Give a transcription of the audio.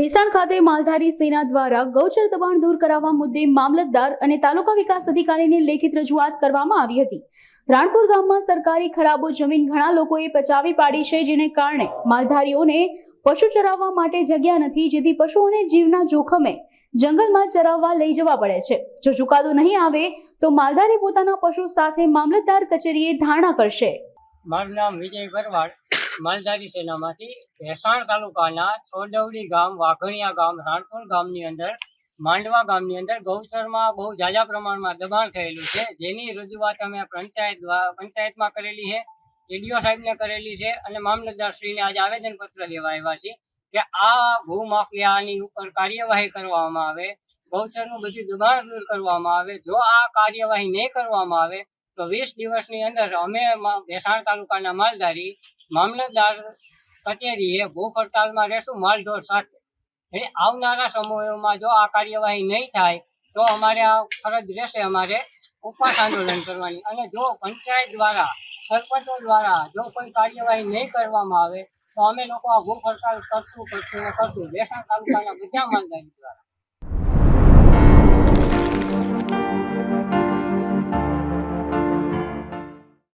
ભેસાણ ખાતે માલધારી સેના દ્વારા ગૌચર દબાણ દૂર કરાવવા મુદ્દે મામલતદાર અને તાલુકા વિકાસ અધિકારીને લેખિત રજૂઆત કરવામાં આવી હતી। રાણપુર ગામમાં સરકારી ખરાબો જમીન ઘણા લોકોએ પચાવી પાડી છે, જેને કારણે માલધારીઓને પશુ ચરાવવા માટે જગ્યા નથી, જેથી પશુઓને જીવના જોખમે જંગલમાં ચરાવવા લઈ જવા પડે છે। જો ચુકાદો નહીં આવે તો માલધારી પોતાના પશુ સાથે મામલતદાર કચેરીએ ધારણા કરશે। મારું નામ વિજય ભરવાડ, માલધારી સેનામાંથી ભેસાણ તાલુકાના છોડવડી ગામ, વાઘણિયા ગામ, રાણપુર ગામની અંદર, માંડવા ગામની અંદર ગૌચરમાં બહુ ઝાઝા પ્રમાણમાં દબાણ થયેલું છે, જેની રજૂઆત અમે પંચાયતમાં કરેલી છે, ટીડીઓ સાહેબને કરેલી છે અને મામલતદારશ્રીને આજે આવેદનપત્ર દેવા આવ્યા છે કે આ ભૂમાફિયાની ઉપર કાર્યવાહી કરવામાં આવે, ગૌચરનું બધું દબાણ દૂર કરવામાં આવે। જો આ કાર્યવાહી નહીં કરવામાં આવે તો 20 દિવસની અંદર અમે ભેસાણ તાલુકાના માલધારી મામલતદાર કચેરીએ ભૂખ હડતાલમાં રહેશું, માલઢોર સાથે। એટલે આવનારા સમયોમાં જો આ કાર્યવાહી નહીં થાય તો અમારે આ ફરજ રહેશે, અમારે ઉપવાસ આંદોલન કરવાની। અને જો પંચાયત દ્વારા, સરપંચો દ્વારા જો કોઈ કાર્યવાહી નહીં કરવામાં આવે તો અમે લોકો આ ભૂખ હડતાલ કરશું ને કરશું, ભેસાણ તાલુકાના બધા માલધારી દ્વારા।